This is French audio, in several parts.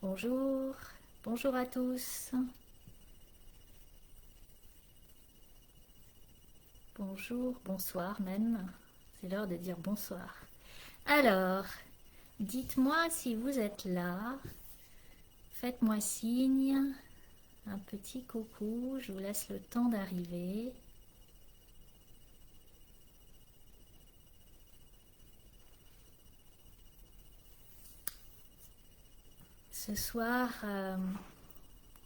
Bonjour, bonjour à tous. Bonjour, bonsoir même. C'est l'heure de dire bonsoir. Alors, dites-moi si vous êtes là. Faites-moi signe. Un petit coucou. Je vous laisse le temps d'arriver. Ce soir,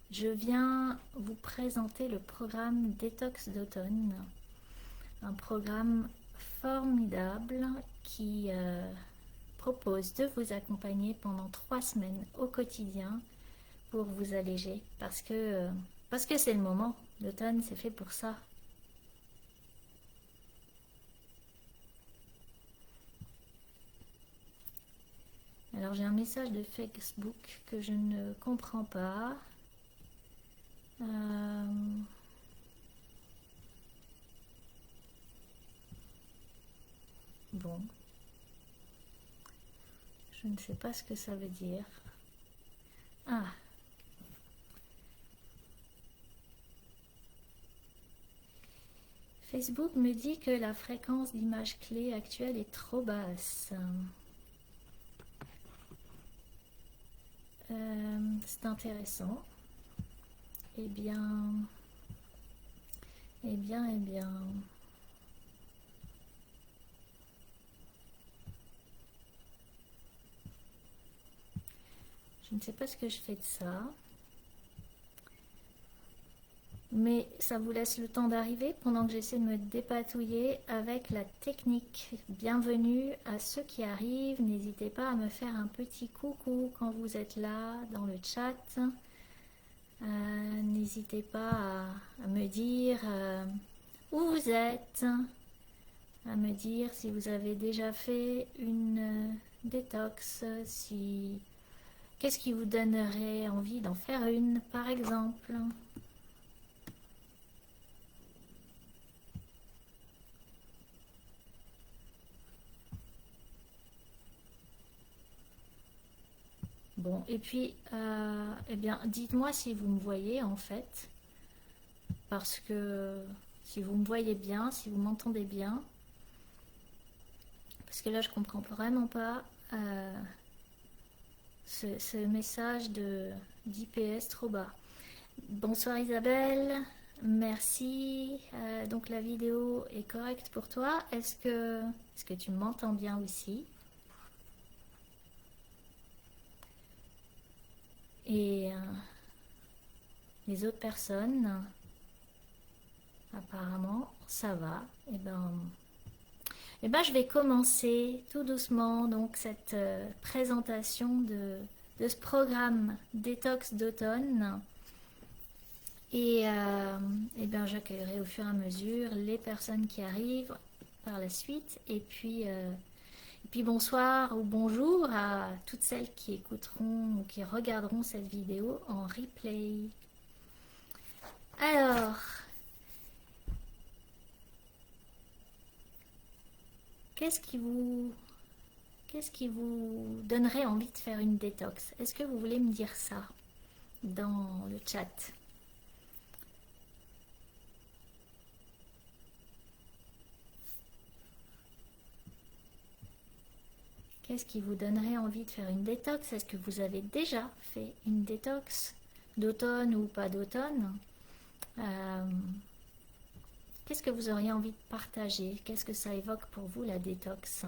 je viens vous présenter le programme Détox d'automne. Un programme formidable qui propose de vous accompagner pendant 3 semaines au quotidien pour vous alléger parce que c'est le moment. L'automne, c'est fait pour ça. Alors j'ai un message de Facebook que je ne comprends pas. Bon, je ne sais pas ce que ça veut dire. Ah, Facebook me dit que la fréquence d'image clé actuelle est trop basse. C'est intéressant. Eh bien, eh bien, eh bien. Je ne sais pas ce que je fais de ça. Mais ça vous laisse le temps d'arriver pendant que j'essaie de me dépatouiller avec la technique. Bienvenue à ceux qui arrivent. N'hésitez pas à me faire un petit coucou quand vous êtes là dans le chat. N'hésitez pas à me dire où vous êtes, à me dire si vous avez déjà fait une détox, si qu'est-ce qui vous donnerait envie d'en faire une par exemple. Bon, et puis, eh bien, dites-moi si vous me voyez en fait, parce que si vous me voyez bien, si vous m'entendez bien, parce que là je comprends vraiment pas ce message de d'IPS trop bas. Bonsoir Isabelle, merci. Donc la vidéo est correcte pour toi. Est-ce que tu m'entends bien aussi? Et les autres personnes, apparemment, ça va. Je vais commencer tout doucement donc cette présentation de ce programme Détox d'automne. J'accueillerai au fur et à mesure les personnes qui arrivent par la suite. Et puis bonsoir ou bonjour à toutes celles qui écouteront ou qui regarderont cette vidéo en replay. Alors, qu'est-ce qui vous donnerait envie de faire une détox? Est-ce que vous voulez me dire ça dans le chat? Qu'est-ce qui vous donnerait envie de faire une détox? Est-ce que vous avez déjà fait une détox d'automne ou pas d'automne? Qu'est-ce que vous auriez envie de partager? Qu'est-ce que ça évoque pour vous la détox?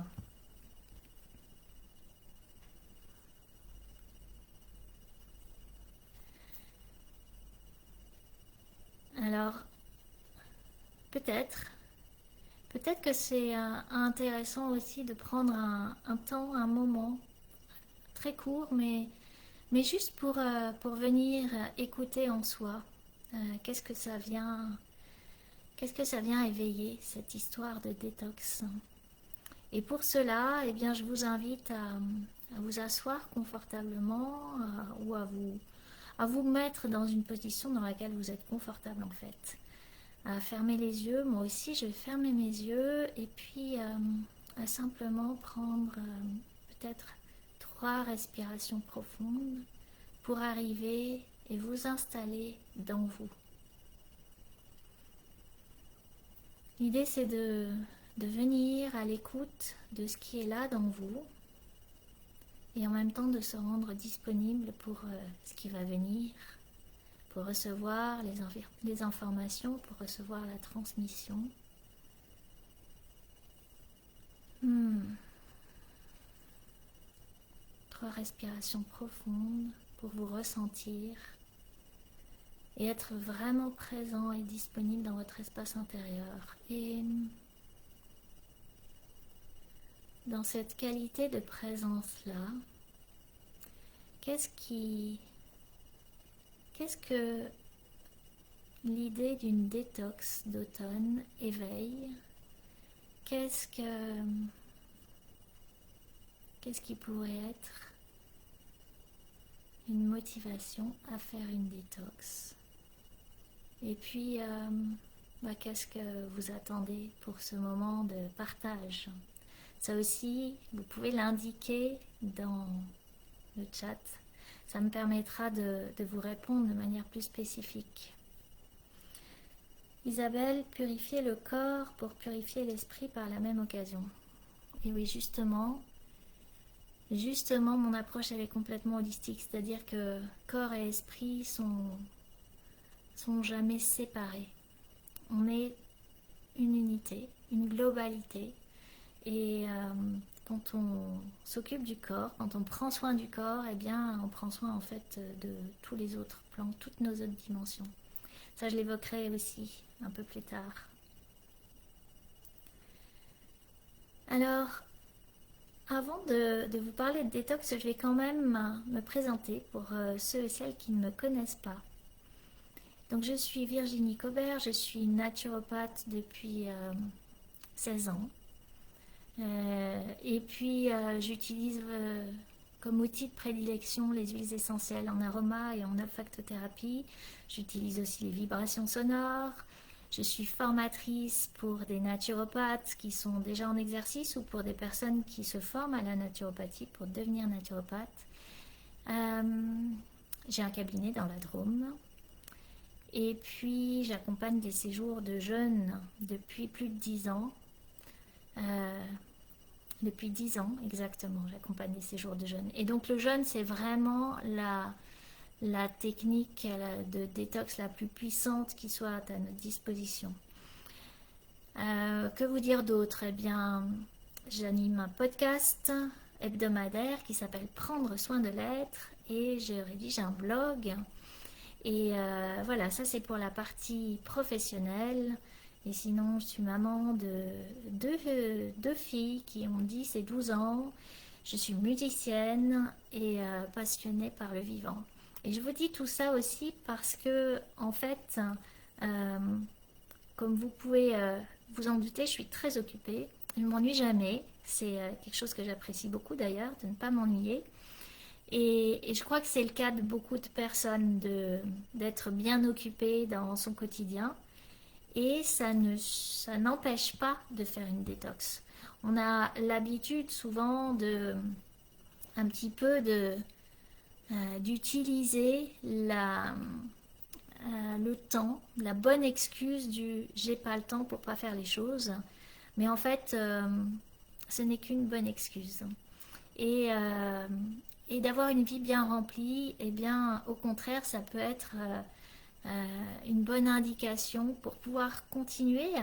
Alors, peut-être que c'est intéressant aussi de prendre un temps, un moment très court, mais juste pour venir écouter en soi. Qu'est-ce que ça vient éveiller, cette histoire de détox? Et pour cela, eh bien, je vous invite à vous asseoir confortablement ou à vous mettre dans une position dans laquelle vous êtes confortable en fait. À fermer les yeux, moi aussi je vais fermer mes yeux et puis à simplement prendre peut-être 3 respirations profondes pour arriver et vous installer dans vous. L'idée, c'est de venir à l'écoute de ce qui est là dans vous et en même temps de se rendre disponible pour ce qui va venir, pour recevoir les informations, pour recevoir la transmission. 3 respirations profondes pour vous ressentir et être vraiment présent et disponible dans votre espace intérieur. Et dans cette qualité de présence-là, qu'est-ce que l'idée d'une détox d'automne éveille? Qu'est-ce qui pourrait être une motivation à faire une détox? Et puis, qu'est-ce que vous attendez pour ce moment de partage? Ça aussi, vous pouvez l'indiquer dans le chat. Ça me permettra de vous répondre de manière plus spécifique. Isabelle, purifier le corps pour purifier l'esprit par la même occasion. Et oui, justement, mon approche elle est complètement holistique, c'est-à-dire que corps et esprit sont jamais séparés. On est une unité, une globalité. Et quand on s'occupe du corps, quand on prend soin du corps, eh bien, on prend soin en fait de tous les autres plans, toutes nos autres dimensions. Ça, je l'évoquerai aussi un peu plus tard. Alors, avant de vous parler de détox, je vais quand même me présenter pour ceux et celles qui ne me connaissent pas. Donc, je suis Virginie Cobert, je suis naturopathe depuis 16 ans. Et puis, j'utilise comme outil de prédilection les huiles essentielles en aroma et en olfactothérapie. J'utilise aussi les vibrations sonores. Je suis formatrice pour des naturopathes qui sont déjà en exercice ou pour des personnes qui se forment à la naturopathie pour devenir naturopathe. J'ai un cabinet dans la Drôme. Et puis, j'accompagne des séjours de jeunes depuis plus de 10 ans. Depuis 10 ans, exactement, j'accompagne des séjours de jeûne. Et donc, le jeûne, c'est vraiment la technique de détox la plus puissante qui soit à notre disposition. Que vous dire d'autre? Eh bien, j'anime un podcast hebdomadaire qui s'appelle Prendre soin de l'être et je rédige un blog. Et voilà, ça c'est pour la partie professionnelle. Et sinon, je suis maman de deux filles qui ont 10 et 12 ans. Je suis musicienne et passionnée par le vivant. Et je vous dis tout ça aussi parce que, en fait, comme vous pouvez vous en douter, je suis très occupée. Je ne m'ennuie jamais. C'est quelque chose que j'apprécie beaucoup d'ailleurs, de ne pas m'ennuyer. Et je crois que c'est le cas de beaucoup de personnes, d'être bien occupée dans son quotidien. Et ça n'empêche pas de faire une détox. On a l'habitude souvent un petit peu d'utiliser le temps, la bonne excuse du j'ai pas le temps pour pas faire les choses. Mais en fait, ce n'est qu'une bonne excuse. Et d'avoir une vie bien remplie, eh bien, au contraire, ça peut être une bonne indication pour pouvoir continuer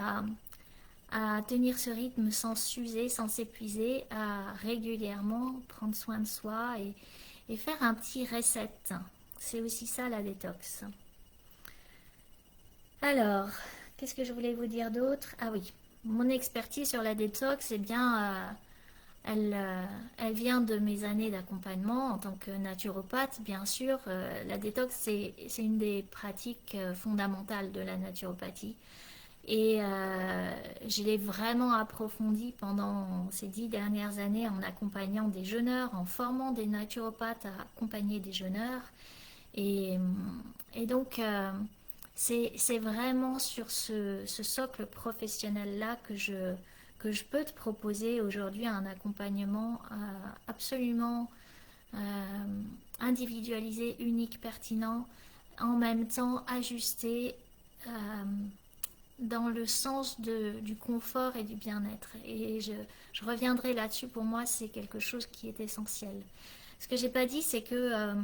à tenir ce rythme sans s'user, sans s'épuiser, à régulièrement prendre soin de soi et faire un petit reset. C'est aussi ça la détox. Alors, qu'est-ce que je voulais vous dire d'autre? Ah oui, mon expertise sur la détox, eh bien, elle vient de mes années d'accompagnement en tant que naturopathe, bien sûr. La détox, c'est une des pratiques fondamentales de la naturopathie. Et je l'ai vraiment approfondie pendant ces 10 dernières années en accompagnant des jeûneurs, en formant des naturopathes à accompagner des jeûneurs. Et donc, c'est vraiment sur ce socle professionnel-là que je peux te proposer aujourd'hui un accompagnement absolument individualisé, unique, pertinent, en même temps ajusté dans le sens du confort et du bien-être. Et je reviendrai là-dessus, pour moi c'est quelque chose qui est essentiel. Ce que j'ai pas dit, c'est que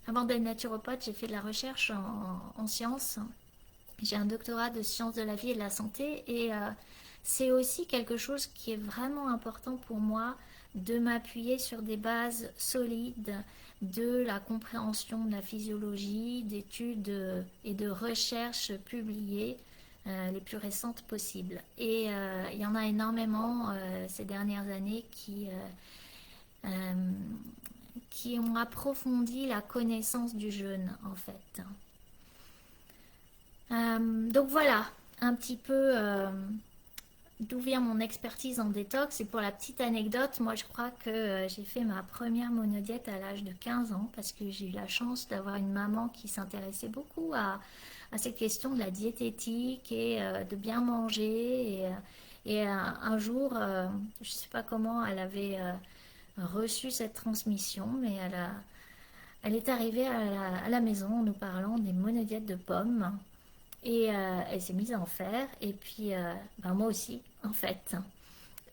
avant d'être naturopathe, j'ai fait de la recherche en sciences. J'ai un doctorat de sciences de la vie et de la santé, et c'est aussi quelque chose qui est vraiment important pour moi, de m'appuyer sur des bases solides de la compréhension de la physiologie, d'études et de recherches publiées les plus récentes possibles. Et il y en a énormément ces dernières années qui ont approfondi la connaissance du jeûne, en fait. Donc voilà, un petit peu d'où vient mon expertise en détox. Et pour la petite anecdote, moi je crois que j'ai fait ma première monodiète à l'âge de 15 ans, parce que j'ai eu la chance d'avoir une maman qui s'intéressait beaucoup à cette question de la diététique et de bien manger. Et un jour, je ne sais pas comment elle avait reçu cette transmission, mais elle est arrivée à la maison en nous parlant des monodiètes de pommes. Et elle s'est mise à en faire. Et puis, ben moi aussi, en fait.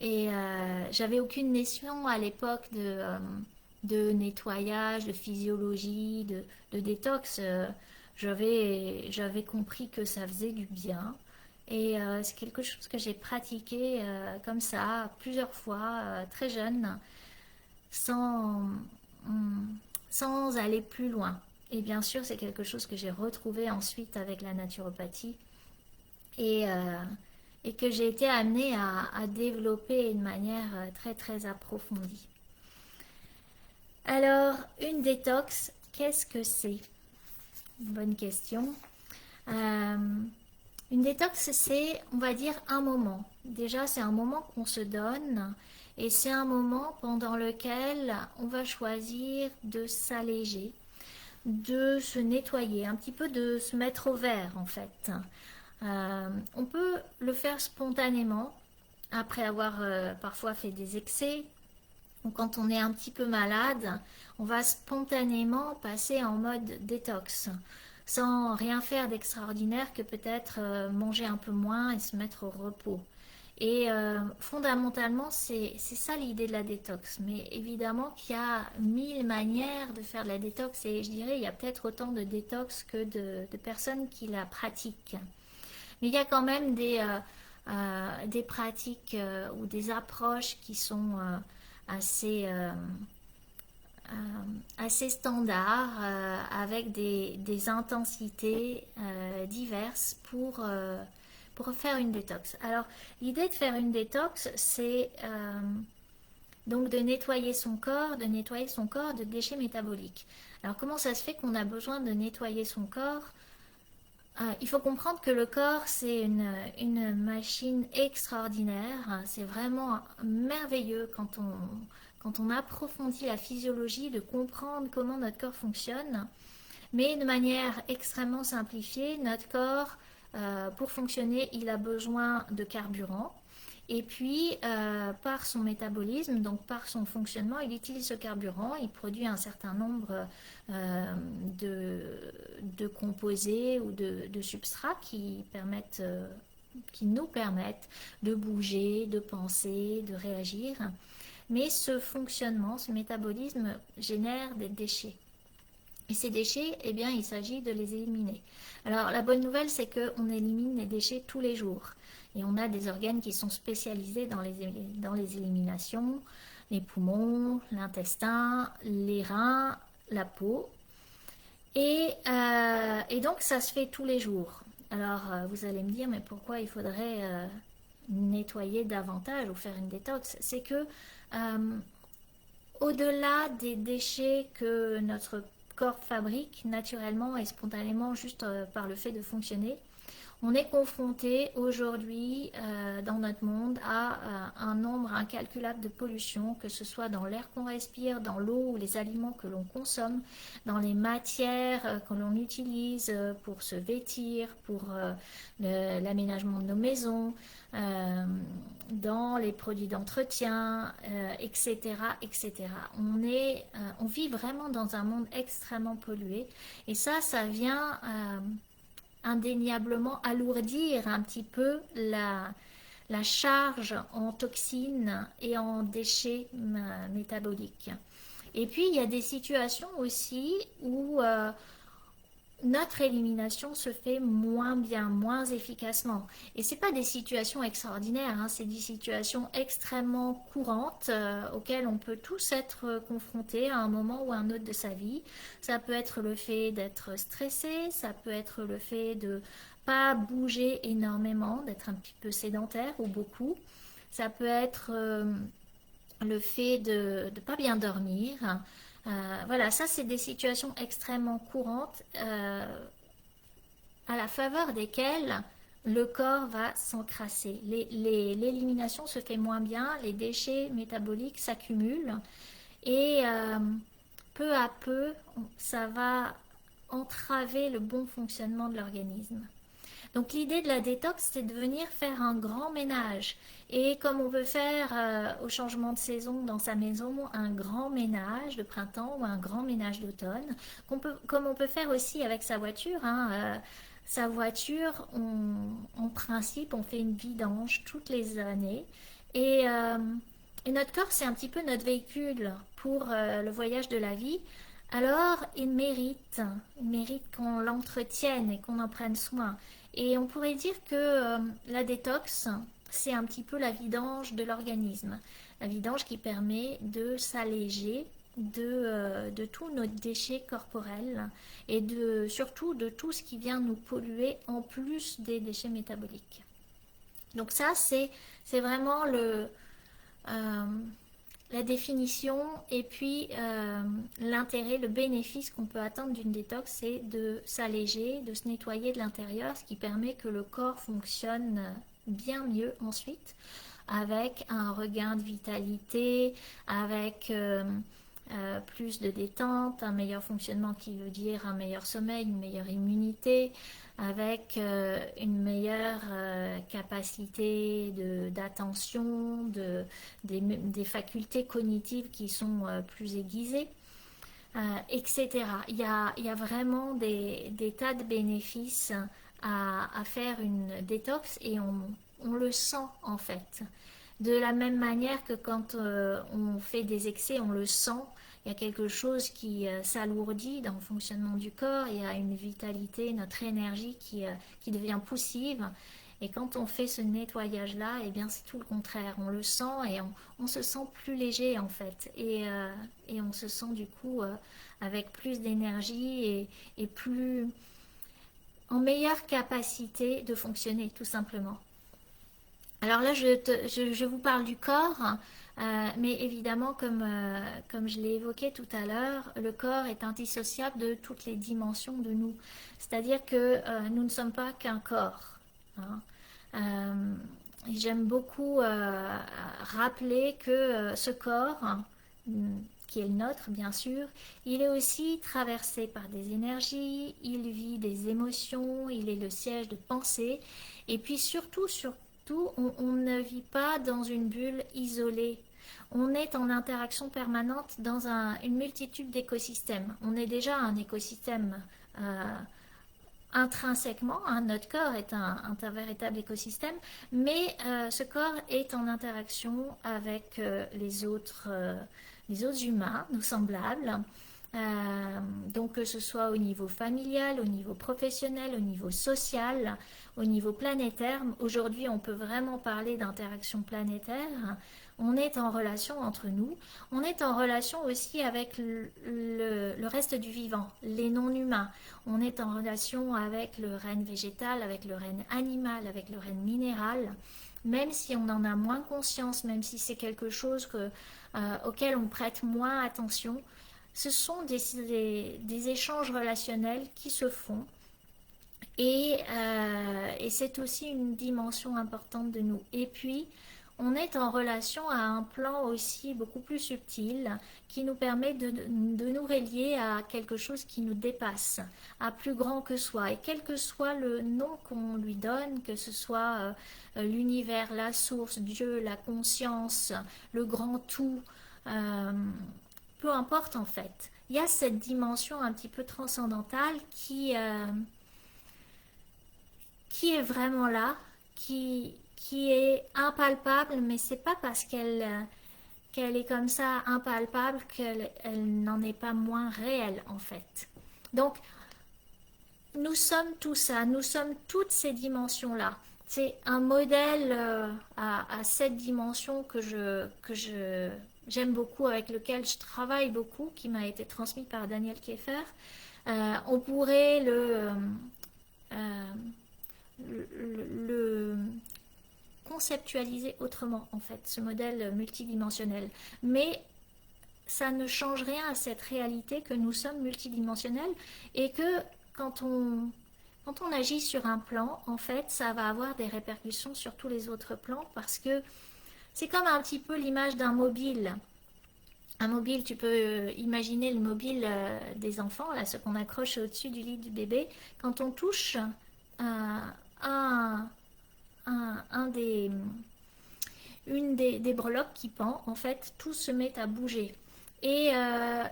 Et j'avais aucune notion à l'époque de nettoyage, de physiologie, de détox. J'avais compris que ça faisait du bien. Et c'est quelque chose que j'ai pratiqué comme ça plusieurs fois, très jeune, sans, sans aller plus loin. Et bien sûr, c'est quelque chose que j'ai retrouvé ensuite avec la naturopathie et, euh, et que j'ai été amenée à développer de manière très très approfondie. Alors, une détox, qu'est-ce que c'est? Bonne question. Euh, une détox, c'est, on va dire, un moment. Déjà, c'est un moment qu'on se donne, et c'est un moment pendant lequel on va choisir de s'alléger, de se nettoyer, un petit peu de se mettre au vert en fait. On peut le faire spontanément après avoir parfois fait des excès, ou quand on est un petit peu malade, on va spontanément passer en mode détox, sans rien faire d'extraordinaire que peut-être manger un peu moins et se mettre au repos. Et fondamentalement, c'est ça l'idée de la détox. Mais évidemment qu'il y a mille manières de faire de la détox, et je dirais il y a peut-être autant de détox que de personnes qui la pratiquent. Mais il y a quand même des pratiques ou des approches qui sont assez, assez standards, avec des intensités diverses pour faire une détox. Alors, l'idée de faire une détox, c'est donc de nettoyer son corps, de déchets métaboliques. Alors, comment ça se fait qu'on a besoin de nettoyer son corps? Il faut comprendre que le corps, c'est une machine extraordinaire. C'est vraiment merveilleux quand on approfondit la physiologie, de comprendre comment notre corps fonctionne. Mais de manière extrêmement simplifiée, notre corps, pour fonctionner, il a besoin de carburant. Et puis, par son métabolisme, donc par son fonctionnement, il utilise ce carburant, il produit un certain nombre de composés ou de substrats qui nous permettent de bouger, de penser, de réagir. Mais ce fonctionnement, ce métabolisme génère des déchets. Et ces déchets, eh bien, il s'agit de les éliminer. Alors, la bonne nouvelle, c'est qu'on élimine les déchets tous les jours. Et on a des organes qui sont spécialisés dans les éliminations, les poumons, l'intestin, les reins, la peau. Et donc, ça se fait tous les jours. Alors, vous allez me dire, mais pourquoi il faudrait nettoyer davantage ou faire une détox? C'est que, au-delà des déchets que notre corps fabrique naturellement et spontanément juste par le fait de fonctionner, On est confronté aujourd'hui dans notre monde à un nombre incalculable de pollutions, que ce soit dans l'air qu'on respire, dans l'eau ou les aliments que l'on consomme, dans les matières que l'on utilise pour se vêtir, pour l'aménagement de nos maisons, dans les produits d'entretien, etc., etc. On vit vraiment dans un monde extrêmement pollué et ça vient indéniablement alourdir un petit peu la charge en toxines et en déchets métaboliques. Et puis, il y a des situations aussi où notre élimination se fait moins bien, moins efficacement. Et ce n'est pas des situations extraordinaires, hein, c'est des situations extrêmement courantes auxquelles on peut tous être confrontés à un moment ou à un autre de sa vie. Ça peut être le fait d'être stressé, ça peut être le fait de pas bouger énormément, d'être un petit peu sédentaire ou beaucoup. Ça peut être le fait de ne pas bien dormir. Voilà, ça c'est des situations extrêmement courantes à la faveur desquelles le corps va s'encrasser. L'élimination se fait moins bien, les déchets métaboliques s'accumulent et peu à peu, ça va entraver le bon fonctionnement de l'organisme. Donc l'idée de la détox, c'est de venir faire un grand ménage. Et comme on peut faire au changement de saison dans sa maison un grand ménage de printemps ou un grand ménage d'automne, comme on peut faire aussi avec sa voiture. Sa voiture, en principe, on fait une vidange toutes les années. Et, euh, et notre corps, c'est un petit peu notre véhicule pour le voyage de la vie. Alors, il mérite qu'on l'entretienne et qu'on en prenne soin. Et on pourrait dire que la détox, c'est un petit peu la vidange de l'organisme. La vidange qui permet de s'alléger de tous nos déchets corporels et surtout de tout ce qui vient nous polluer en plus des déchets métaboliques. Donc ça, c'est vraiment euh, la définition et puis l'intérêt, le bénéfice qu'on peut attendre d'une détox, c'est de s'alléger, de se nettoyer de l'intérieur, ce qui permet que le corps fonctionne bien mieux ensuite, avec un regain de vitalité, avec plus de détente, un meilleur fonctionnement qui veut dire un meilleur sommeil, une meilleure immunité, avec une meilleure capacité d'attention, des facultés cognitives qui sont plus aiguisées, etc. Il y a vraiment des tas de bénéfices à faire une détox et on le sent en fait. De la même manière que quand on fait des excès, on le sent. Il y a quelque chose qui s'alourdit dans le fonctionnement du corps. Il y a une vitalité, notre énergie qui devient poussive. Et quand on fait ce nettoyage-là, eh bien c'est tout le contraire. On le sent et on se sent plus léger en fait. Et on se sent du coup avec plus d'énergie et plus en meilleure capacité de fonctionner tout simplement. Alors là, je vous parle du corps, mais évidemment, comme je l'ai évoqué tout à l'heure, le corps est indissociable de toutes les dimensions de nous. C'est-à-dire que nous ne sommes pas qu'un corps. Hein. J'aime beaucoup rappeler que ce corps, qui est le nôtre bien sûr, il est aussi traversé par des énergies, il vit des émotions, il est le siège de pensée, et puis surtout, on ne vit pas dans une bulle isolée. On est en interaction permanente dans une multitude d'écosystèmes. On est déjà un écosystème intrinsèquement, hein, notre corps est un véritable écosystème, mais ce corps est en interaction avec les autres humains, nos semblables. Donc que ce soit au niveau familial, au niveau professionnel, au niveau social, au niveau planétaire. Aujourd'hui, on peut vraiment parler d'interaction planétaire. On est en relation entre nous. On est en relation aussi avec le reste du vivant, les non-humains. On est en relation avec le règne végétal, avec le règne animal, avec le règne minéral. Même si on en a moins conscience, même si c'est quelque chose auquel on prête moins attention, ce sont des échanges relationnels qui se font Et c'est aussi une dimension importante de nous. Et puis, on est en relation à un plan aussi beaucoup plus subtil qui nous permet de nous relier à quelque chose qui nous dépasse, à plus grand que soi. Et quel que soit le nom qu'on lui donne, que ce soit l'univers, la source, Dieu, la conscience, le grand tout, euh, peu importe en fait. Il y a cette dimension un petit peu transcendantale qui est vraiment là, qui est impalpable, mais c'est pas parce qu'elle est comme ça impalpable qu'elle n'en est pas moins réelle en fait. Donc nous sommes tout ça, nous sommes toutes ces dimensions-là. C'est un modèle à cette dimension j'aime beaucoup, avec lequel je travaille beaucoup, qui m'a été transmis par Daniel Kieffer. On pourrait euh, le conceptualiser autrement en fait, ce modèle multidimensionnel. Mais ça ne change rien à cette réalité que nous sommes multidimensionnels et que quand on, quand on agit sur un plan, en fait, ça va avoir des répercussions sur tous les autres plans parce que c'est comme un petit peu l'image d'un mobile. Un mobile, tu peux imaginer le mobile des enfants, là, ce qu'on accroche au-dessus du lit du bébé. Quand on touche un, un des, une des breloques qui pend, en fait, tout se met à bouger. Et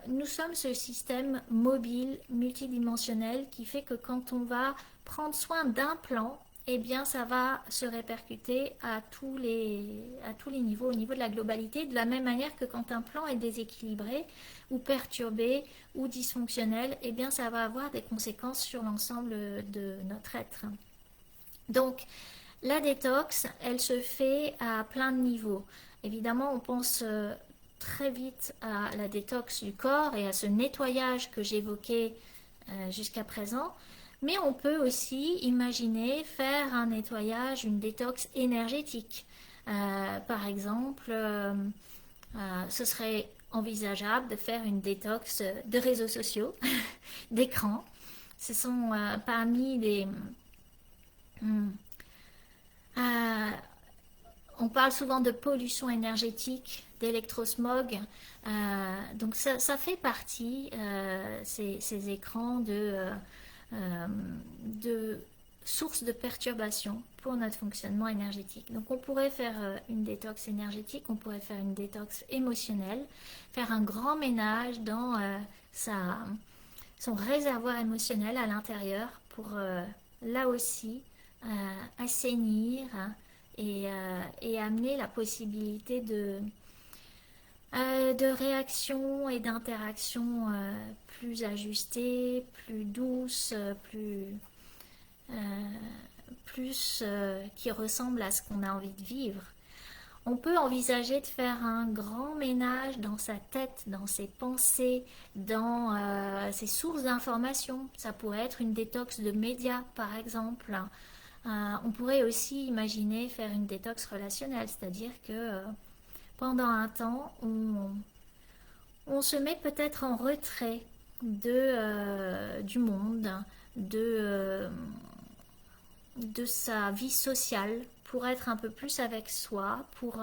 nous sommes ce système mobile, multidimensionnel, qui fait que quand on va prendre soin d'un plan, eh bien, ça va se répercuter à tous les niveaux, au niveau de la globalité, de la même manière que quand un plan est déséquilibré ou perturbé ou dysfonctionnel, eh bien, ça va avoir des conséquences sur l'ensemble de notre être. Donc, la détox, elle se fait à plein de niveaux. Évidemment, on pense très vite à la détox du corps et à ce nettoyage que j'évoquais jusqu'à présent. Mais on peut aussi imaginer faire un nettoyage, une détox énergétique. Par exemple, ce serait envisageable de faire une détox de réseaux sociaux, d'écran. Ce sont parmi les... Euh, on parle souvent de pollution énergétique, d'électrosmog. Donc ça fait partie, ces écrans, de sources de perturbation pour notre fonctionnement énergétique. Donc on pourrait faire une détox énergétique, on pourrait faire une détox émotionnelle, faire un grand ménage dans son réservoir émotionnel à l'intérieur pour là aussi assainir et amener la possibilité de réactions et d'interactions plus ajustées, plus douces, euh, qui ressemblent à ce qu'on a envie de vivre. On peut envisager de faire un grand ménage dans sa tête, dans ses pensées, dans ses sources d'informations. Ça pourrait être une détox de médias, par exemple. On pourrait aussi imaginer faire une détox relationnelle, c'est-à-dire que pendant un temps, on se met peut-être en retrait du monde, de, de sa vie sociale, pour être un peu plus avec soi, pour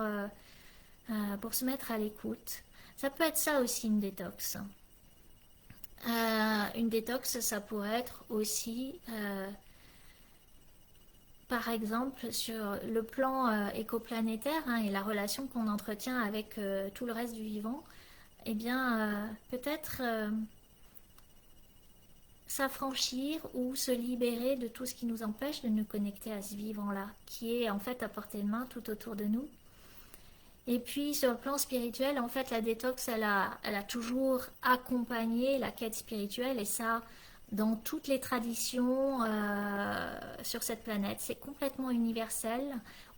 se mettre à l'écoute. Ça peut être ça aussi une détox. Une détox, ça pourrait être aussi par exemple, sur le plan écoplanétaire et la relation qu'on entretient avec tout le reste du vivant, eh bien, peut-être s'affranchir ou se libérer de tout ce qui nous empêche de nous connecter à ce vivant-là, qui est en fait à portée de main tout autour de nous. Et puis, sur le plan spirituel, en fait, la détox, elle a toujours accompagné la quête spirituelle, et ça, dans toutes les traditions sur cette planète. C'est complètement universel.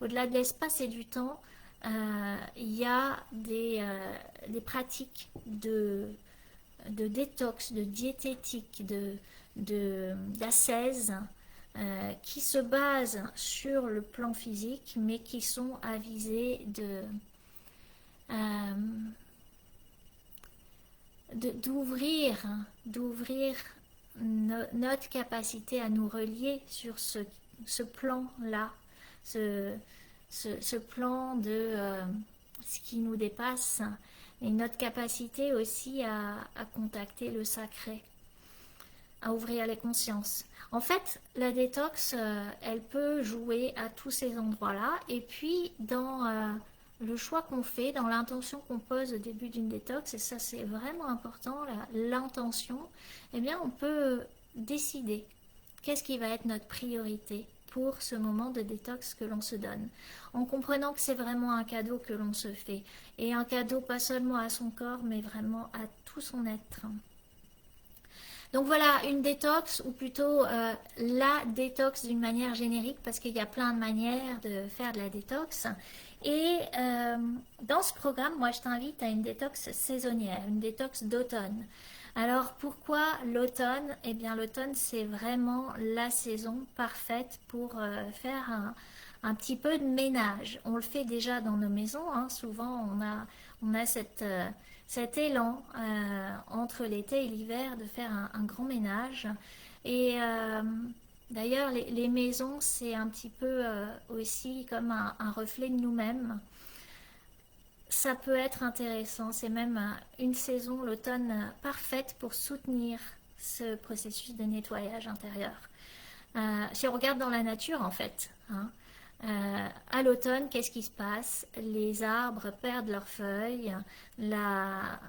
Au-delà de l'espace et du temps, il y a des pratiques de détox, de diététique, d'ascèse qui se basent sur le plan physique, mais qui sont avisées d'ouvrir notre capacité à nous relier sur ce plan-là, ce plan de ce qui nous dépasse, et notre capacité aussi à contacter le sacré, à ouvrir les consciences. En fait, la détox, elle peut jouer à tous ces endroits-là, et puis dans le choix qu'on fait, dans l'intention qu'on pose au début d'une détox, et ça c'est vraiment important, l'intention, eh bien on peut décider qu'est-ce qui va être notre priorité pour ce moment de détox que l'on se donne, en comprenant que c'est vraiment un cadeau que l'on se fait, et un cadeau pas seulement à son corps, mais vraiment à tout son être. Donc voilà, une détox, ou plutôt la détox d'une manière générique, parce qu'il y a plein de manières de faire de la détox. Et dans ce programme, moi je t'invite à une détox saisonnière, une détox d'automne. Alors pourquoi l'automne? Eh bien l'automne c'est vraiment la saison parfaite pour faire un petit peu de ménage. On le fait déjà dans nos maisons, hein. Souvent on a cet élan entre l'été et l'hiver de faire un grand ménage. Et d'ailleurs les maisons c'est un petit peu aussi comme un reflet de nous-mêmes. Ça peut être intéressant, c'est même une saison, l'automne, parfaite pour soutenir ce processus de nettoyage intérieur. Si on regarde dans la nature en fait, hein, à l'automne, qu'est-ce qui se passe? Les arbres perdent leurs feuilles, la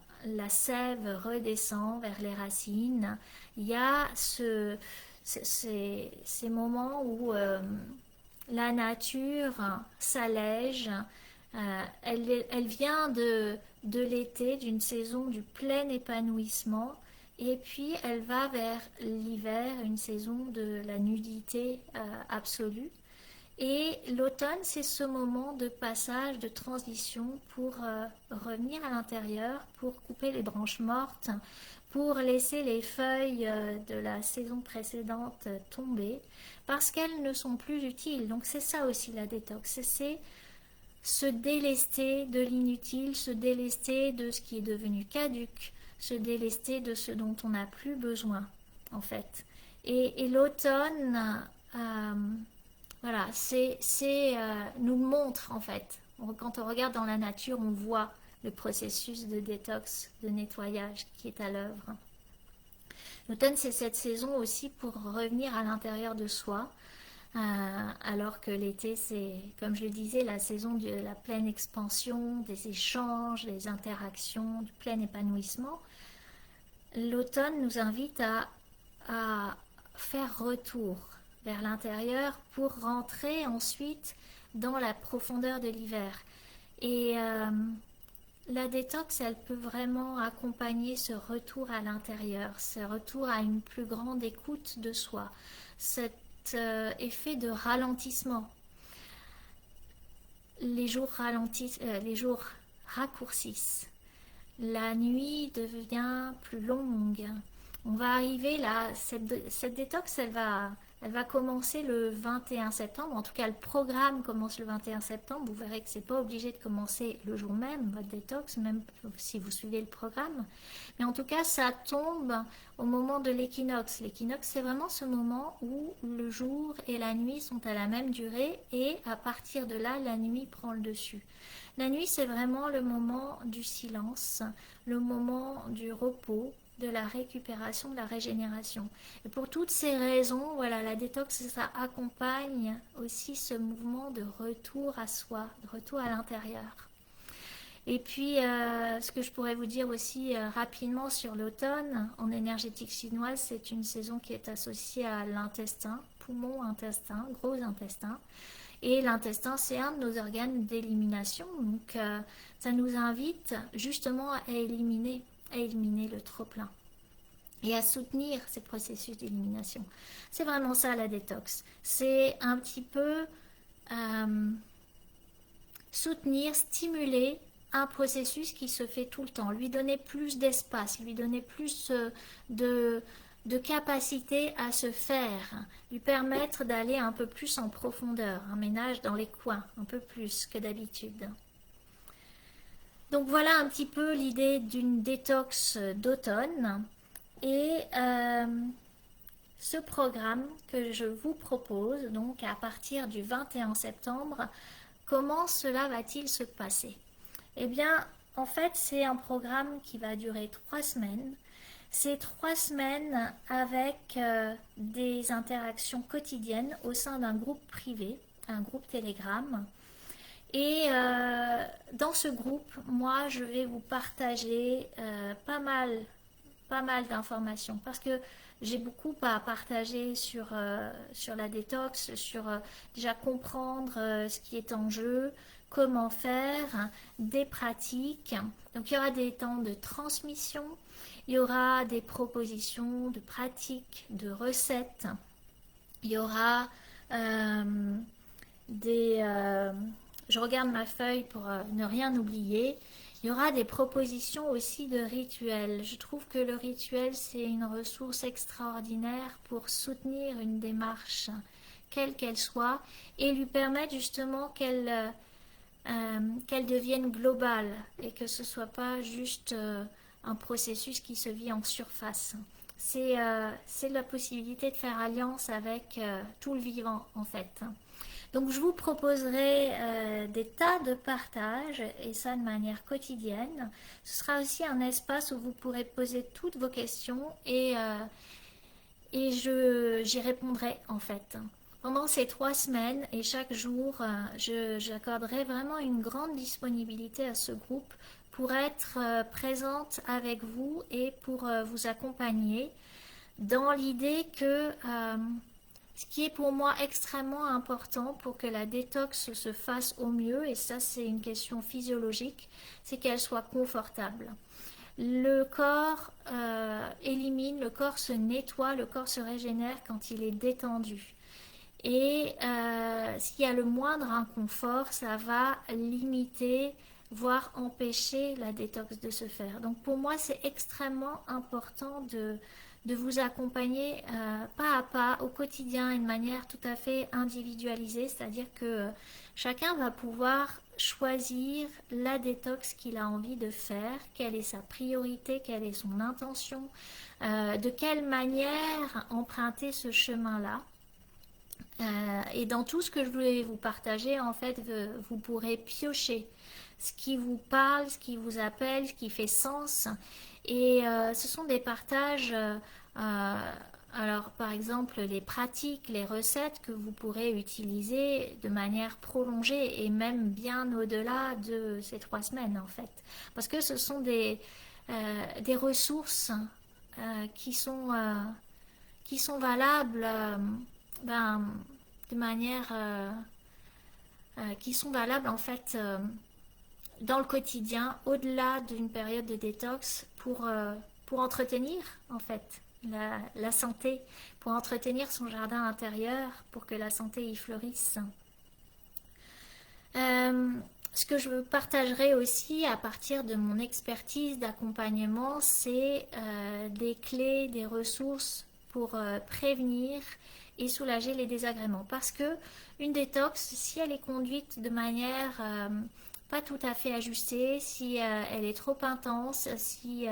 sève redescend vers les racines. Il y a ces moments où la nature s'allège. Elle vient de l'été, d'une saison du plein épanouissement, et puis elle va vers l'hiver, une saison de la nudité absolue. Et l'automne, c'est ce moment de passage, de transition pour revenir à l'intérieur, pour couper les branches mortes, pour laisser les feuilles de la saison précédente tomber, parce qu'elles ne sont plus utiles. Donc c'est ça aussi la détox, c'est se délester de l'inutile, se délester de ce qui est devenu caduc, se délester de ce dont on n'a plus besoin, en fait. Et l'automne, voilà, nous montre, en fait. Quand on regarde dans la nature, on voit le processus de détox, de nettoyage qui est à l'œuvre. L'automne, c'est cette saison aussi pour revenir à l'intérieur de soi, alors que l'été, c'est, comme je le disais, la saison de la pleine expansion, des échanges, des interactions, du plein épanouissement. L'automne nous invite à faire retour vers l'intérieur pour rentrer ensuite dans la profondeur de l'hiver. Et la détox, elle peut vraiment accompagner ce retour à l'intérieur, ce retour à une plus grande écoute de soi, cet effet de ralentissement. Les jours ralentissent, les jours raccourcissent. La nuit devient plus longue. On va arriver là, cette détox, elle va commencer le 21 septembre. En tout cas, le programme commence le 21 septembre. Vous verrez que c'est pas obligé de commencer le jour même, votre détox, même si vous suivez le programme. Mais en tout cas, ça tombe au moment de l'équinoxe. L'équinoxe, c'est vraiment ce moment où le jour et la nuit sont à la même durée, et à partir de là, la nuit prend le dessus. La nuit, c'est vraiment le moment du silence, le moment du repos, de la récupération, de la régénération. Et pour toutes ces raisons, voilà, la détox, ça accompagne aussi ce mouvement de retour à soi, de retour à l'intérieur. Et puis, ce que je pourrais vous dire aussi rapidement sur l'automne, en énergétique chinoise, c'est une saison qui est associée à l'intestin, poumon, intestin, gros intestin. Et l'intestin, c'est un de nos organes d'élimination. Donc, ça nous invite justement à éliminer le trop-plein et à soutenir ces processus d'élimination. C'est vraiment ça la détox. C'est un petit peu soutenir, stimuler un processus qui se fait tout le temps, lui donner plus d'espace, lui donner plus de capacité à se faire, lui permettre d'aller un peu plus en profondeur, un ménage dans les coins, un peu plus que d'habitude. Donc voilà un petit peu l'idée d'une détox d'automne. Et ce programme que je vous propose, donc à partir du 21 septembre, comment cela va-t-il se passer? Eh bien, en fait, c'est un programme qui va durer 3 semaines. C'est 3 semaines avec des interactions quotidiennes au sein d'un groupe privé, un groupe Telegram. Et dans ce groupe, moi, je vais vous partager pas mal d'informations parce que j'ai beaucoup à partager sur la détox, sur déjà comprendre ce qui est en jeu, comment faire, des pratiques. Donc il y aura des temps de transmission, il y aura des propositions de pratiques, de recettes, il y aura euh, des... je regarde ma feuille pour ne rien oublier. Il y aura des propositions aussi de rituels. Je trouve que le rituel, c'est une ressource extraordinaire pour soutenir une démarche, quelle qu'elle soit, et lui permettre justement qu'elle devienne globale et que ce ne soit pas juste un processus qui se vit en surface. C'est la possibilité de faire alliance avec tout le vivant en fait. Donc je vous proposerai des tas de partages et ça de manière quotidienne. Ce sera aussi un espace où vous pourrez poser toutes vos questions et j'y répondrai en fait. Pendant ces 3 semaines et chaque jour, j'accorderai vraiment une grande disponibilité à ce groupe pour être présente avec vous et pour vous accompagner dans l'idée que ce qui est pour moi extrêmement important pour que la détox se fasse au mieux, et ça c'est une question physiologique, c'est qu'elle soit confortable. Le corps élimine, le corps se nettoie, le corps se régénère quand il est détendu. Et s'il y a le moindre inconfort, ça va limiter, voire empêcher la détox de se faire. Donc pour moi, c'est extrêmement important de vous accompagner pas à pas au quotidien d'une manière tout à fait individualisée, c'est-à-dire que chacun va pouvoir choisir la détox qu'il a envie de faire, quelle est sa priorité, quelle est son intention, de quelle manière emprunter ce chemin-là. Et dans tout ce que je voulais vous partager, en fait, vous pourrez piocher ce qui vous parle, ce qui vous appelle, ce qui fait sens. Et ce sont des partages, alors par exemple les pratiques, les recettes que vous pourrez utiliser de manière prolongée et même bien au-delà de ces 3 semaines en fait. Parce que ce sont des ressources qui sont valables ben, de manière qui sont valables en fait dans le quotidien, au-delà d'une période de détox, pour entretenir en fait la santé, pour entretenir son jardin intérieur, pour que la santé y fleurisse. Ce que je partagerai aussi à partir de mon expertise d'accompagnement, c'est des clés, des ressources pour prévenir et soulager les désagréments. Parce que une détox, si elle est conduite de manière pas tout à fait ajustée, si elle est trop intense, si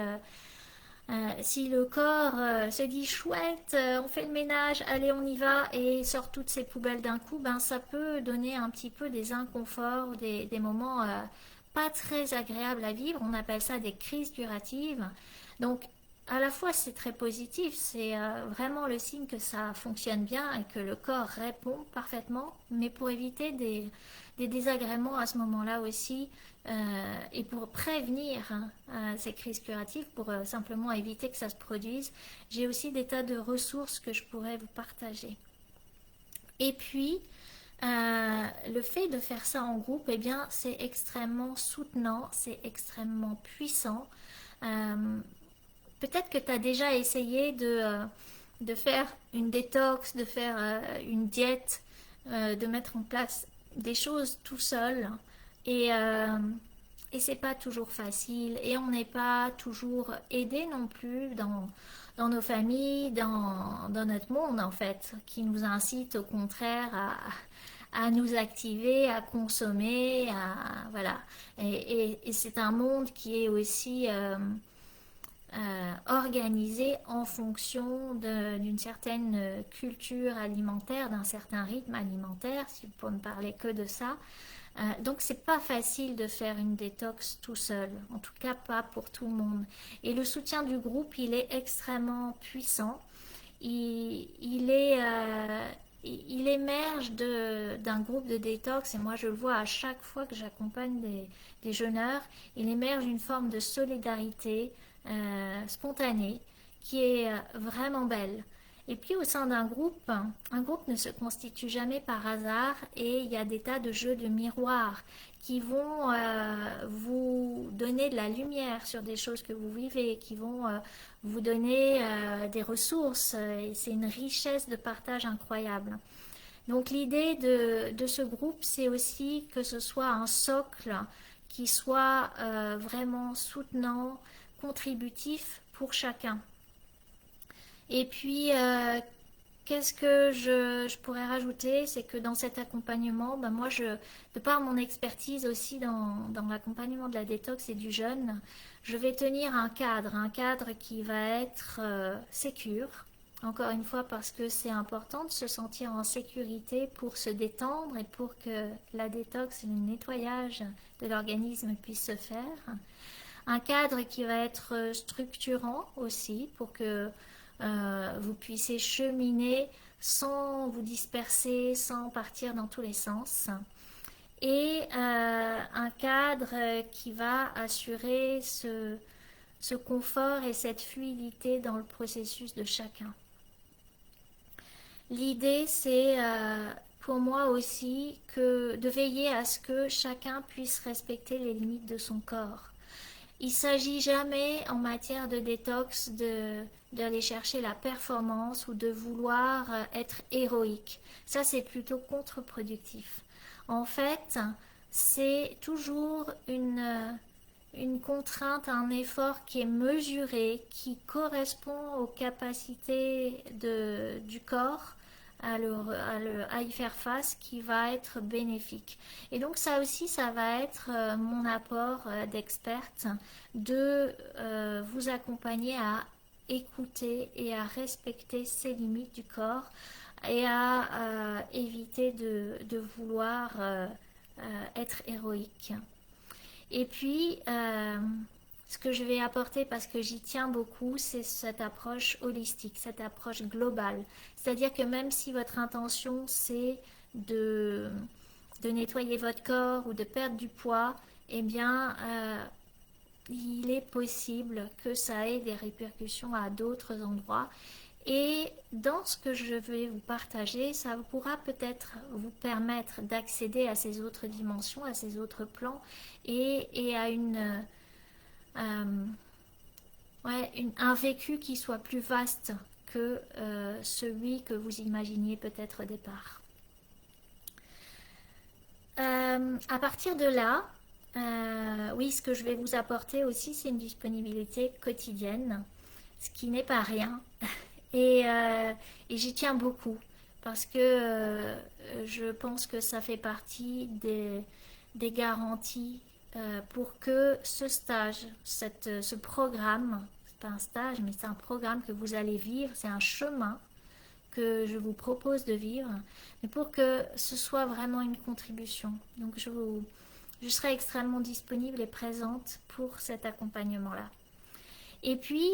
le corps se dit chouette, on fait le ménage, allez on y va et sort toutes ces poubelles d'un coup, ben ça peut donner un petit peu des inconforts, des moments pas très agréables à vivre. On appelle ça des crises curatives. Donc à la fois c'est très positif, c'est vraiment le signe que ça fonctionne bien et que le corps répond parfaitement, mais pour éviter des désagréments à ce moment-là aussi, et pour prévenir ces crises curatives, pour simplement éviter que ça se produise, j'ai aussi des tas de ressources que je pourrais vous partager. Et puis, le fait de faire ça en groupe, eh bien, c'est extrêmement soutenant, c'est extrêmement puissant. Peut-être que tu as déjà essayé de faire une détox, de faire une diète, de mettre en place des choses tout seul. Et, euh, et c'est pas toujours facile. Et on n'est pas toujours aidé non plus dans nos familles, dans notre monde en fait, qui nous incite au contraire à nous activer, à consommer, voilà. Et c'est un monde qui est aussi organisé en fonction d'une certaine culture alimentaire, d'un certain rythme alimentaire, pour ne parler que de ça. Donc c'est pas facile de faire une détox tout seul, en tout cas pas pour tout le monde. Et le soutien du groupe, il est extrêmement puissant. Il émerge d'un groupe de détox, et moi je le vois à chaque fois que j'accompagne des jeûneurs, il émerge une forme de solidarité spontanée qui est vraiment belle. Et puis au sein d'un groupe, un groupe ne se constitue jamais par hasard, et il y a des tas de jeux de miroirs qui vont vous donner de la lumière sur des choses que vous vivez, qui vont vous donner des ressources, et c'est une richesse de partage incroyable. Donc l'idée de ce groupe, c'est aussi que ce soit un socle qui soit vraiment soutenant, contributif pour chacun. Et puis, qu'est-ce que je pourrais rajouter? C'est que dans cet accompagnement, ben moi, de par mon expertise aussi dans l'accompagnement de la détox et du jeûne, je vais tenir un cadre qui va être sécure. Encore une fois, parce que c'est important de se sentir en sécurité pour se détendre et pour que la détox et le nettoyage de l'organisme puisse se faire. Un cadre qui va être structurant aussi pour que vous puissiez cheminer sans vous disperser, sans partir dans tous les sens. Et un cadre qui va assurer ce confort et cette fluidité dans le processus de chacun. L'idée, c'est pour moi aussi de veiller à ce que chacun puisse respecter les limites de son corps. Il ne s'agit jamais en matière de détox d'aller chercher la performance ou de vouloir être héroïque. Ça, c'est plutôt contre-productif. En fait, c'est toujours une contrainte, un effort qui est mesuré, qui correspond aux capacités du corps à y faire face, qui va être bénéfique. Et donc ça aussi, ça va être mon apport d'experte, de vous accompagner à écouter et à respecter ces limites du corps, et à éviter de vouloir être héroïque. Et puis, ce que je vais apporter, parce que j'y tiens beaucoup, c'est cette approche holistique, cette approche globale. C'est-à-dire que même si votre intention, c'est de nettoyer votre corps ou de perdre du poids, eh bien, il est possible que ça ait des répercussions à d'autres endroits. Et dans ce que je vais vous partager, ça pourra peut-être vous permettre d'accéder à ces autres dimensions, à ces autres plans, et à un vécu qui soit plus vaste que celui que vous imaginiez peut-être au départ. À partir de là, oui, ce que je vais vous apporter aussi, c'est une disponibilité quotidienne, ce qui n'est pas rien. Et j'y tiens beaucoup, parce que je pense que ça fait partie des garanties pour que ce stage, ce programme, c'est pas un stage, mais c'est un programme que vous allez vivre, c'est un chemin que je vous propose de vivre, mais pour que ce soit vraiment une contribution. Donc je serai extrêmement disponible et présente pour cet accompagnement-là. Et puis,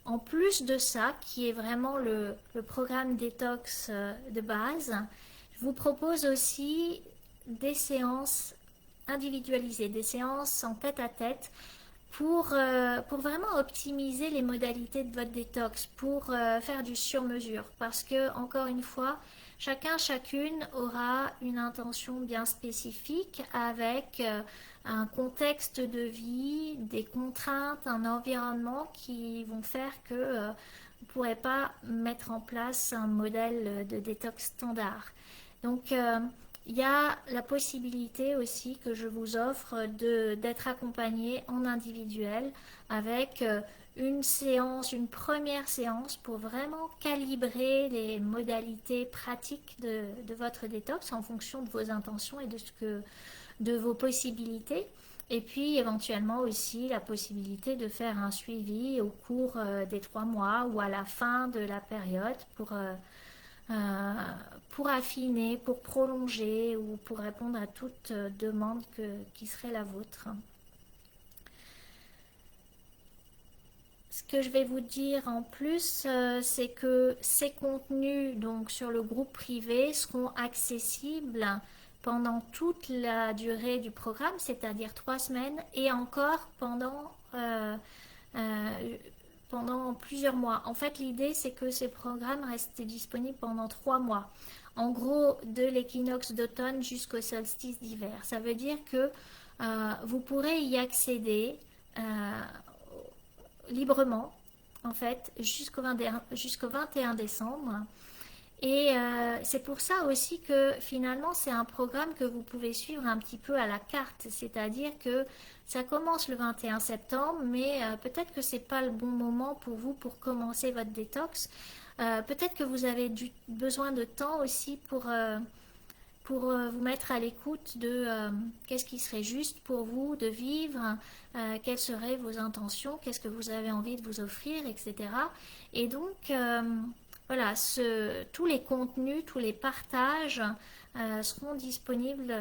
en plus de ça, qui est vraiment le programme détox de base, je vous propose aussi des séances individualisées, des séances en tête-à-tête pour vraiment optimiser les modalités de votre détox, pour faire du sur-mesure. Parce que, encore une fois, chacune aura une intention bien spécifique avec un contexte de vie, des contraintes, un environnement qui vont faire que vous ne pourrez pas mettre en place un modèle de détox standard. Donc, il y a la possibilité aussi que je vous offre d'être accompagné en individuel avec une première séance pour vraiment calibrer les modalités pratiques de votre détox en fonction de vos intentions et de vos possibilités. Et puis éventuellement aussi la possibilité de faire un suivi au cours des 3 mois ou à la fin de la période euh, pour affiner, pour prolonger ou pour répondre à toute demande qui serait la vôtre. Ce que je vais vous dire en plus, c'est que ces contenus donc sur le groupe privé seront accessibles pendant toute la durée du programme, c'est-à-dire 3 semaines, et encore euh, pendant plusieurs mois. En fait, l'idée, c'est que ces programmes restent disponibles pendant 3 mois. En gros, de l'équinoxe d'automne jusqu'au solstice d'hiver. Ça veut dire que vous pourrez y accéder librement, en fait, jusqu'au 21 décembre. Et c'est pour ça aussi que finalement c'est un programme que vous pouvez suivre un petit peu à la carte, c'est-à-dire que ça commence le 21 septembre, mais peut-être que c'est pas le bon moment pour vous pour commencer votre détox. Peut-être que vous avez besoin de temps aussi pour vous mettre à l'écoute de qu'est-ce qui serait juste pour vous de vivre, quelles seraient vos intentions, qu'est-ce que vous avez envie de vous offrir, etc. Et donc, voilà, tous les contenus, tous les partages seront disponibles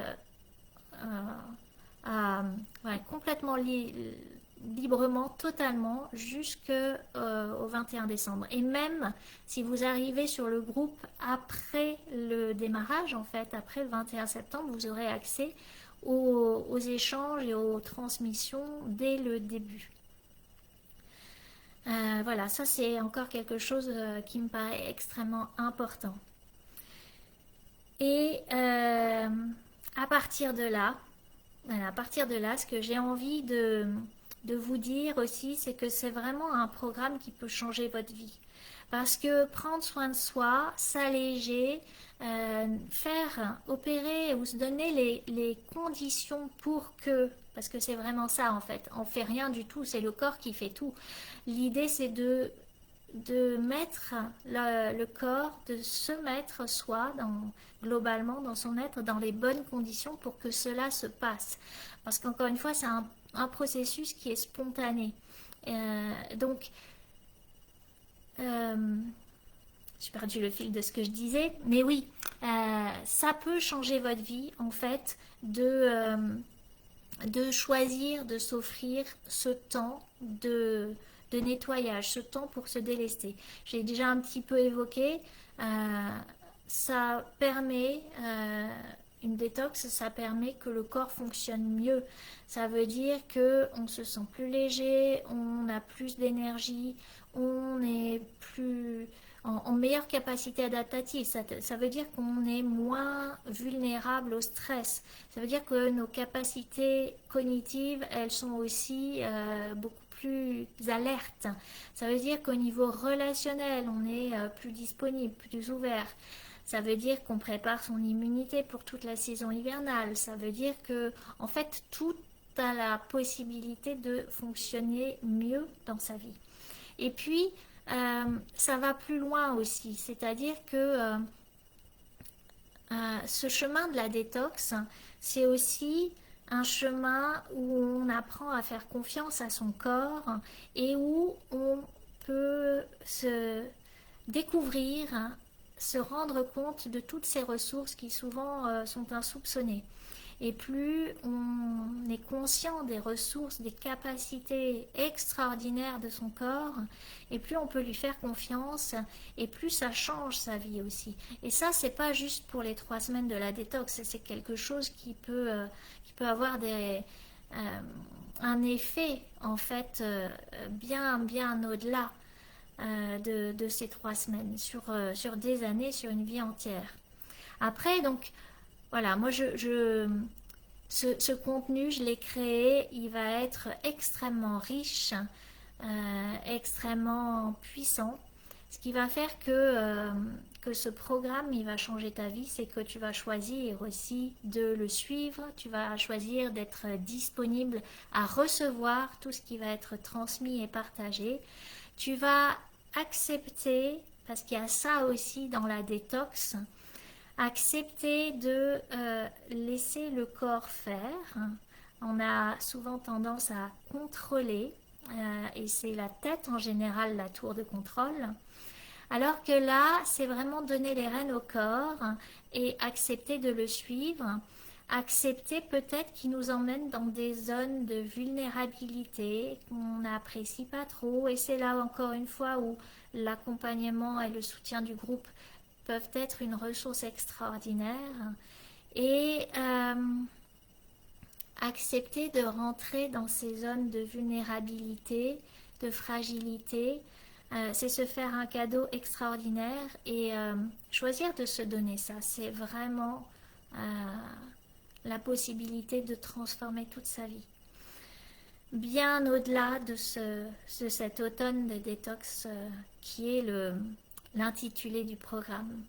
ouais, complètement librement, totalement, jusqu'au 21 décembre. Et même si vous arrivez sur le groupe après le démarrage, en fait, après le 21 septembre, vous aurez accès aux échanges et aux transmissions dès le début. Voilà, ça c'est encore quelque chose qui me paraît extrêmement important. Et à partir de là, voilà, à partir de là, ce que j'ai envie de vous dire aussi, c'est que c'est vraiment un programme qui peut changer votre vie. Parce que prendre soin de soi, s'alléger, faire opérer ou se donner les conditions pour que, parce que c'est vraiment ça en fait, on fait rien du tout, c'est le corps qui fait tout. L'idée c'est de mettre le corps, de se mettre soi, globalement dans son être, dans les bonnes conditions pour que cela se passe. Parce qu'encore une fois, c'est un processus qui est spontané. Donc, j'ai perdu le fil de ce que je disais, mais oui, ça peut changer votre vie, en fait, de choisir, de s'offrir ce temps de nettoyage, ce temps pour se délester. J'ai déjà un petit peu évoqué, ça permet, une détox, ça permet que le corps fonctionne mieux. Ça veut dire qu'on se sent plus léger, on a plus d'énergie, on est plus en meilleure capacité adaptative. Ça veut dire qu'on est moins vulnérable au stress. Ça veut dire que nos capacités cognitives, elles sont aussi beaucoup plus alertes. Ça veut dire qu'au niveau relationnel, on est plus disponible, plus ouvert. Ça veut dire qu'on prépare son immunité pour toute la saison hivernale. Ça veut dire que, en fait, tout a la possibilité de fonctionner mieux dans sa vie. Et puis, ça va plus loin aussi. C'est-à-dire que ce chemin de la détox, c'est aussi un chemin où on apprend à faire confiance à son corps et où on peut se découvrir, se rendre compte de toutes ces ressources qui souvent sont insoupçonnées. Et plus on est conscient des ressources, des capacités extraordinaires de son corps, et plus on peut lui faire confiance, et plus ça change sa vie aussi. Et ça, c'est pas juste pour les 3 semaines de la détox, c'est quelque chose qui peut avoir un effet, en fait, bien au-delà de ces 3 semaines, sur des années, sur une vie entière. Après, donc, voilà, moi, ce contenu, je l'ai créé, il va être extrêmement riche, extrêmement puissant. Ce qui va faire que ce programme, il va changer ta vie, c'est que tu vas choisir aussi de le suivre, tu vas choisir d'être disponible à recevoir tout ce qui va être transmis et partagé. Tu vas accepter, parce qu'il y a ça aussi dans la détox, accepter de laisser le corps faire, On a souvent tendance à contrôler, et c'est la tête en général la tour de contrôle. Alors que là, c'est vraiment donner les rênes au corps et accepter de le suivre, accepter peut-être qu'il nous emmène dans des zones de vulnérabilité qu'on n'apprécie pas trop. Et c'est là encore une fois où l'accompagnement et le soutien du groupe peuvent être une ressource extraordinaire. Et accepter de rentrer dans ces zones de vulnérabilité, de fragilité, c'est se faire un cadeau extraordinaire et choisir de se donner ça. C'est vraiment la possibilité de transformer toute sa vie. Bien au-delà de cet automne de détox qui est l'intitulé du programme.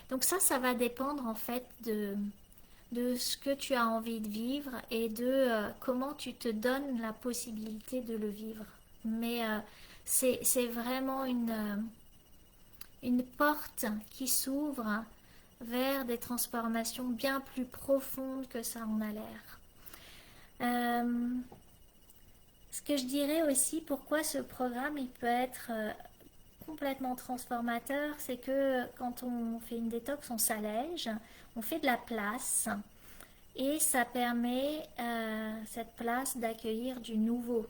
Donc ça va dépendre en fait de ce que tu as envie de vivre et de comment tu te donnes la possibilité de le vivre. Mais c'est vraiment une porte qui s'ouvre vers des transformations bien plus profondes que ça en a l'air. Ce que je dirais aussi, pourquoi ce programme il peut être complètement transformateur, c'est que quand on fait une détox, on s'allège, on fait de la place et ça permet cette place d'accueillir du nouveau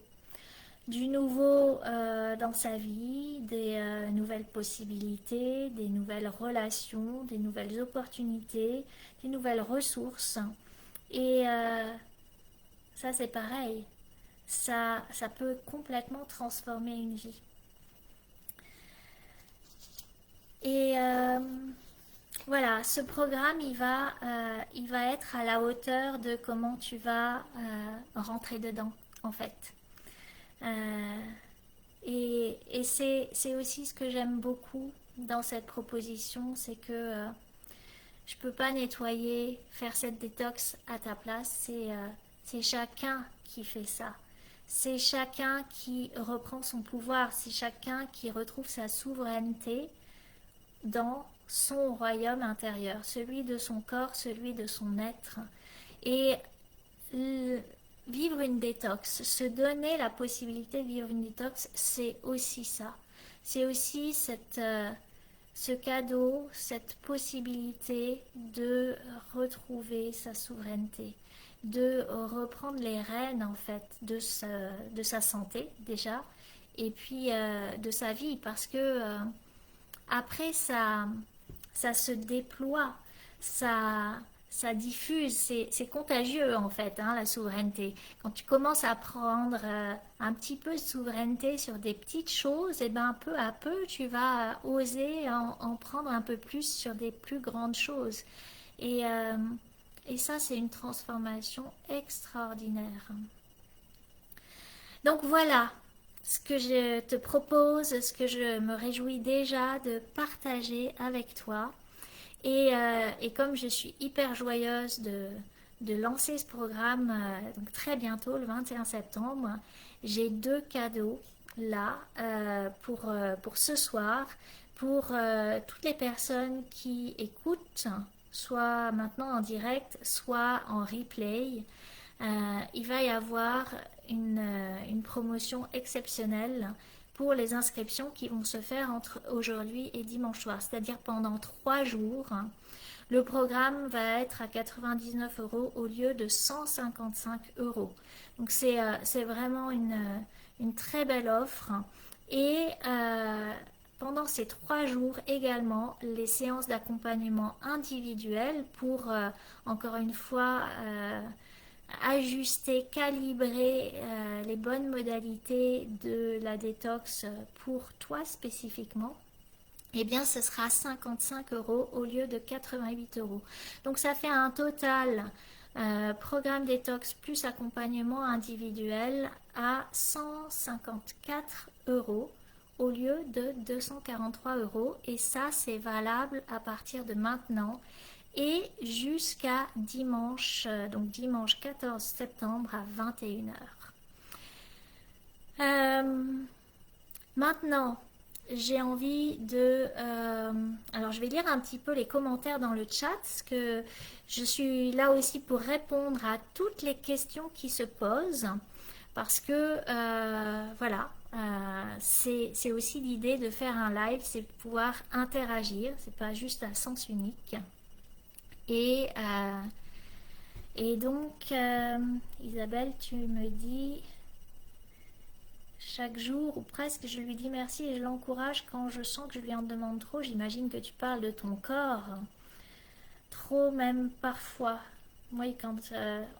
dans sa vie, des nouvelles possibilités, des nouvelles relations, des nouvelles opportunités, des nouvelles ressources. Et ça c'est pareil, ça peut complètement transformer une vie. Et voilà, ce programme, il va être à la hauteur de comment tu vas rentrer dedans, en fait. Et c'est aussi ce que j'aime beaucoup dans cette proposition, c'est que je ne peux pas nettoyer, faire cette détox à ta place, c'est chacun qui fait ça. C'est chacun qui reprend son pouvoir, c'est chacun qui retrouve sa souveraineté dans son royaume intérieur, celui de son corps, celui de son être. Et vivre une détox, se donner la possibilité de vivre une détox, c'est aussi ça. C'est aussi ce cadeau, cette possibilité de retrouver sa souveraineté, de reprendre les rênes en fait de sa santé déjà, et puis de sa vie, parce que après ça se déploie, ça diffuse, c'est contagieux en fait, hein, la souveraineté. Quand tu commences à prendre un petit peu de souveraineté sur des petites choses, et ben peu à peu tu vas oser en prendre un peu plus sur des plus grandes choses. Et ça c'est une transformation extraordinaire. Donc voilà ce que je te propose, ce que je me réjouis déjà de partager avec toi. Et comme je suis hyper joyeuse de lancer ce programme donc très bientôt, le 21 septembre, j'ai 2 cadeaux là pour ce soir, pour toutes les personnes qui écoutent, soit maintenant en direct, soit en replay. Il va y avoir une promotion exceptionnelle pour les inscriptions qui vont se faire entre aujourd'hui et dimanche soir, c'est-à-dire pendant 3 jours. Le programme va être à 99 € au lieu de 155 €. Donc c'est vraiment une très belle offre. Et pendant ces 3 jours également, les séances d'accompagnement individuel pour, encore une fois, ajuster, calibrer les bonnes modalités de la détox pour toi spécifiquement, eh bien ce sera 55 € au lieu de 88 €. Donc ça fait un total programme détox plus accompagnement individuel à 154 € au lieu de 243 €. Et ça c'est valable à partir de maintenant et jusqu'à dimanche, donc dimanche 14 septembre à 21 h. Maintenant, j'ai envie de... alors je vais lire un petit peu les commentaires dans le chat, parce que je suis là aussi pour répondre à toutes les questions qui se posent, parce que voilà, c'est aussi l'idée de faire un live, c'est de pouvoir interagir, c'est pas juste à sens unique. Et, euh, et donc, Isabelle, tu me dis... Chaque jour, ou presque, je lui dis merci et je l'encourage quand je sens que je lui en demande trop. J'imagine que tu parles de ton corps. Trop même parfois. Oui, quand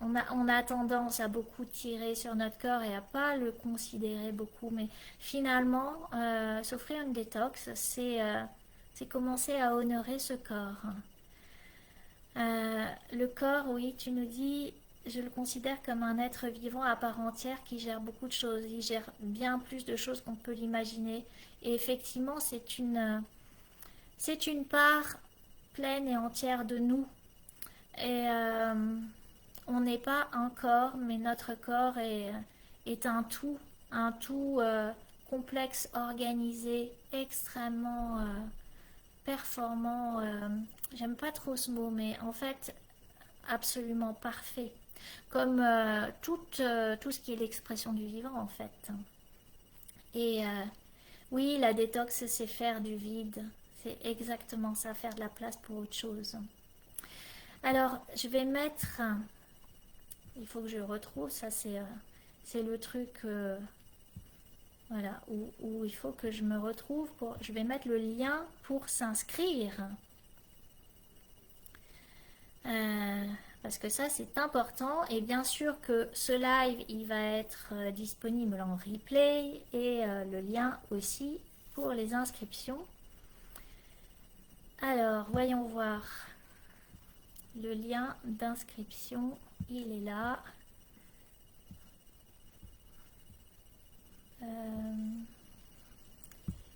on a tendance à beaucoup tirer sur notre corps et à pas le considérer beaucoup. Mais finalement, s'offrir une détox, c'est commencer à honorer ce corps. Le corps, oui, tu nous dis, je le considère comme un être vivant à part entière qui gère beaucoup de choses. Il gère bien plus de choses qu'on peut l'imaginer. Et effectivement, c'est une part pleine et entière de nous. Et on n'est pas un corps, mais notre corps est un tout complexe, organisé, extrêmement performant. J'aime pas trop ce mot, mais en fait, absolument parfait. Comme tout ce qui est l'expression du vivant, en fait. Et oui, la détox, c'est faire du vide. C'est exactement ça, faire de la place pour autre chose. Alors, je vais mettre... il faut que je retrouve, ça c'est le truc... voilà, où il faut que je me retrouve. Je vais mettre le lien pour s'inscrire. Parce que ça c'est important, et bien sûr que ce live il va être disponible en replay, et le lien aussi pour les inscriptions. Alors voyons voir, le lien d'inscription il est là.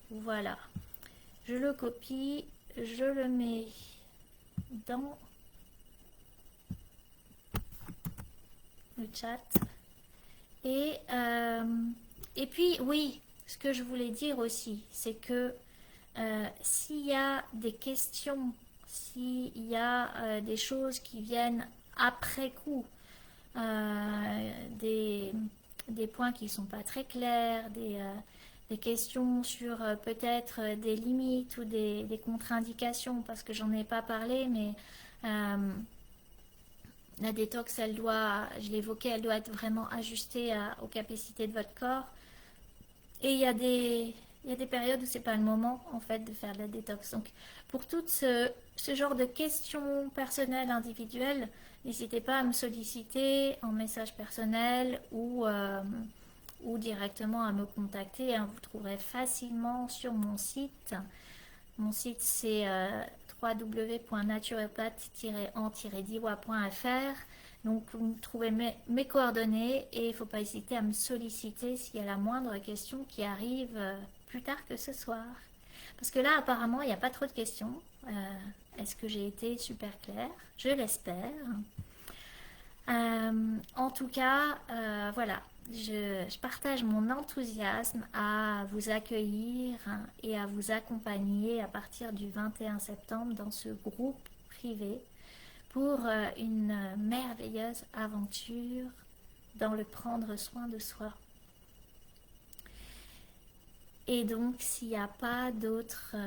Voilà, je le copie, je le mets dans le chat. Et puis, oui, ce que je voulais dire aussi, c'est que s'il y a des questions, s'il y a des choses qui viennent après coup, des, des points qui ne sont pas très clairs, des questions sur peut-être des limites ou des contre-indications, parce que j'en ai pas parlé, mais la détox, elle doit, je l'évoquais, elle doit être vraiment ajustée aux capacités de votre corps. Et il y a des périodes où c'est pas le moment en fait de faire de la détox. Donc pour tout ce genre de questions personnelles, individuelles, n'hésitez pas à me solliciter en message personnel ou directement à me contacter. Hein. Vous trouverez facilement sur mon site. Mon site c'est www.naturopathe-en-diwa.fr. Donc vous trouvez mes coordonnées, et il ne faut pas hésiter à me solliciter s'il y a la moindre question qui arrive plus tard que ce soir. Parce que là apparemment il n'y a pas trop de questions. Est-ce que j'ai été super claire? Je l'espère. En tout cas, voilà, je partage mon enthousiasme à vous accueillir et à vous accompagner à partir du 21 septembre dans ce groupe privé pour une merveilleuse aventure dans le prendre soin de soi. Et donc, s'il n'y a pas d'autres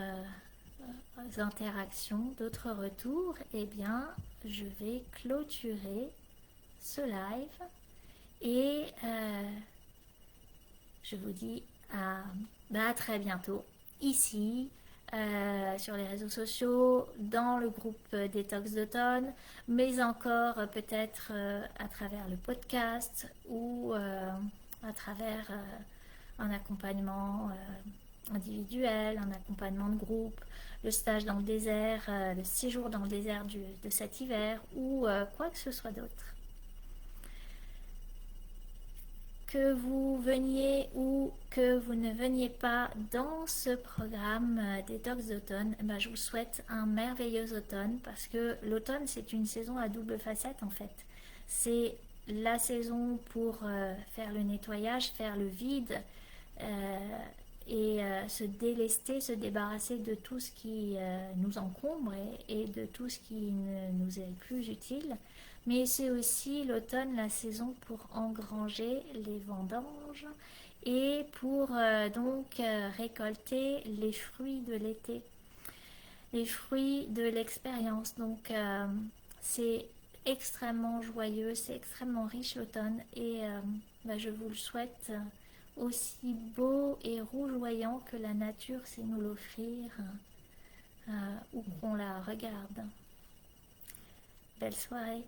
interactions, d'autres retours, eh bien, je vais clôturer ce live, et je vous dis à très bientôt ici, sur les réseaux sociaux, dans le groupe Détox d'automne, mais encore peut-être à travers le podcast ou à travers un accompagnement individuel, un accompagnement de groupe, le stage dans le désert, le séjour dans le désert de cet hiver, ou quoi que ce soit d'autre. Que vous veniez ou que vous ne veniez pas dans ce programme Détox d'automne, ben je vous souhaite un merveilleux automne, parce que l'automne c'est une saison à double facette en fait. C'est la saison pour faire le nettoyage, faire le vide, se délester, se débarrasser de tout ce qui nous encombre et de tout ce qui ne nous est plus utile. Mais c'est aussi l'automne, la saison pour engranger les vendanges et pour récolter les fruits de l'été, les fruits de l'expérience. Donc c'est extrêmement joyeux, c'est extrêmement riche l'automne et je vous le souhaite aussi beau et rougeoyant que la nature sait nous l'offrir où qu'on la regarde. Belle soirée.